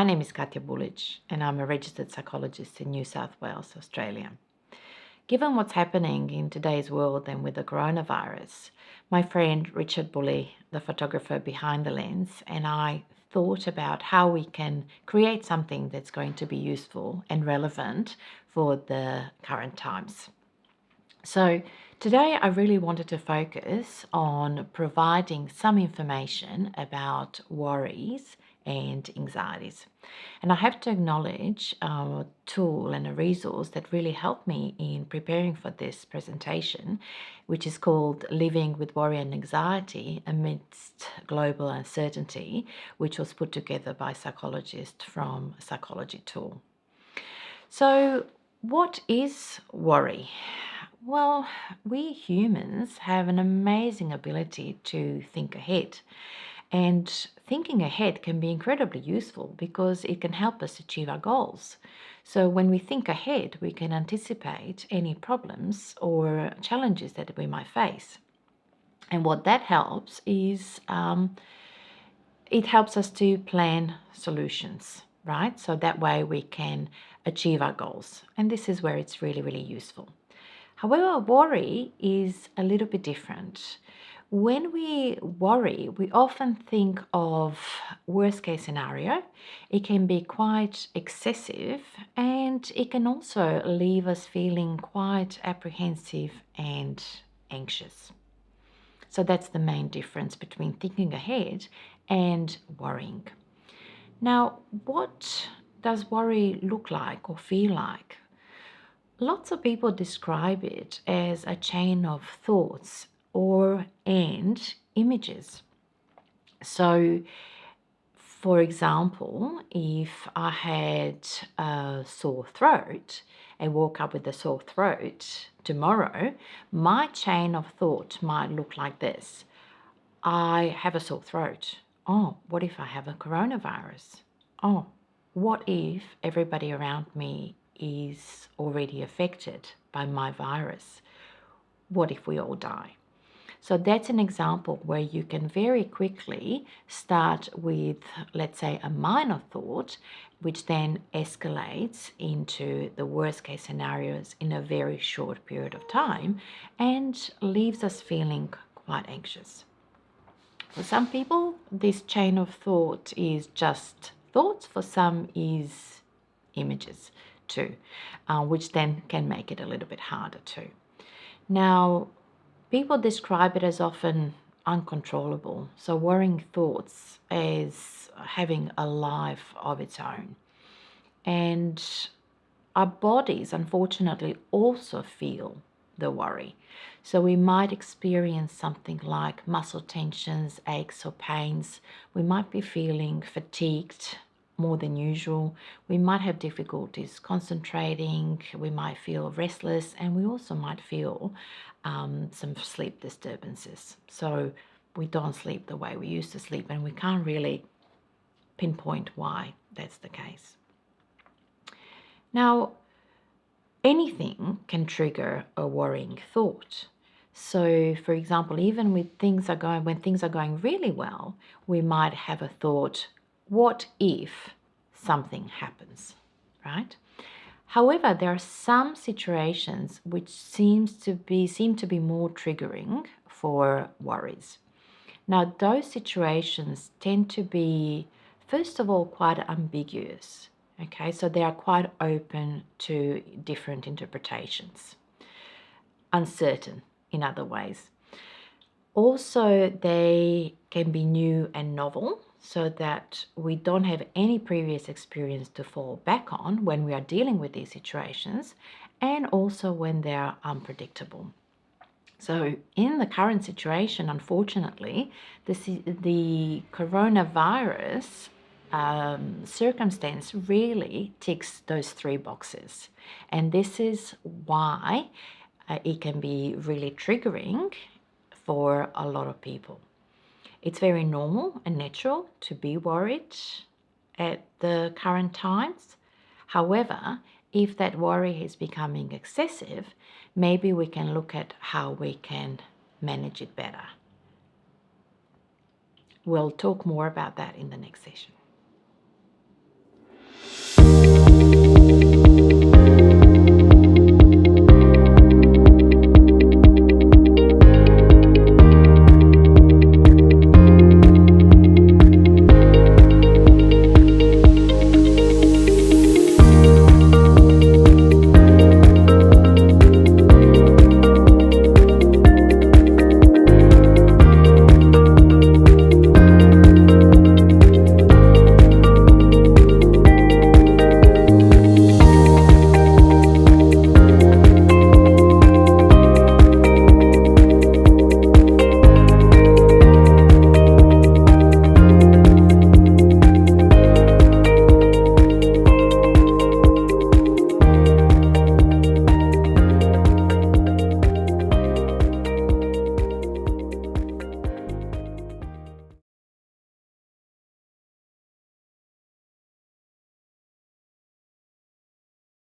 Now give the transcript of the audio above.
My name is Katja Bulic, and I'm a registered psychologist in New South Wales, Australia. Given what's happening in today's world and with the coronavirus, my friend Richard Bully, the photographer behind the lens, and I thought about how we can create something that's going to be useful and relevant for the current times. So today I really wanted to focus on providing some information about worries and anxieties. And I have to acknowledge a tool and a resource that really helped me in preparing for this presentation, which is called Living with Worry and Anxiety Amidst Global Uncertainty, which was put together by psychologists from Psychology Tool. So, what is worry? Well, we humans have an amazing ability to think ahead. And thinking ahead can be incredibly useful because it can help us achieve our goals. So, when we think ahead, we can anticipate any problems or challenges that we might face. And what that helps is it helps us to plan solutions, right? So that way we can achieve our goals. And this is where it's really, really useful. However, worry is a little bit different. When we worry, we often think of worst case scenario. It can be quite excessive and it can also leave us feeling quite apprehensive and anxious. So that's the main difference between thinking ahead and worrying. Now, what does worry look like or feel like? Lots of people describe it as a chain of thoughts and images. So, for example, if I had a sore throat and woke up with a sore throat tomorrow, my chain of thought might look like this. I have a sore throat. Oh, what if I have a coronavirus? Oh, what if everybody around me is already affected by my virus? What if we all die? So that's an example where you can very quickly start with, let's say, a minor thought, which then escalates into the worst case scenarios in a very short period of time and leaves us feeling quite anxious. For some people, this chain of thought is just thoughts. For some is images too, which then can make it a little bit harder too. Now, people describe it as often uncontrollable. So worrying thoughts as having a life of its own. And our bodies, unfortunately, also feel the worry. So we might experience something like muscle tensions, aches, or pains. We might be feeling fatigued more than usual. We might have difficulties concentrating. We might feel restless, and we also might feel some sleep disturbances. So we don't sleep the way we used to sleep, and we can't really pinpoint why that's the case. Now, anything can trigger a worrying thought. So, for example, even when things are going really well, we might have a thought, what if something happens, right? However, there are some situations which seem to be more triggering for worries. Now, those situations tend to be, first of all, quite ambiguous. Okay, so they are quite open to different interpretations, uncertain in other ways. Also, they can be new and novel, so that we don't have any previous experience to fall back on when we are dealing with these situations, and also when they are unpredictable. So in the current situation, unfortunately, the coronavirus circumstance really ticks those three boxes. And this is why it can be really triggering for a lot of people. It's very normal and natural to be worried at the current times. However, if that worry is becoming excessive, maybe we can look at how we can manage it better. We'll talk more about that in the next session.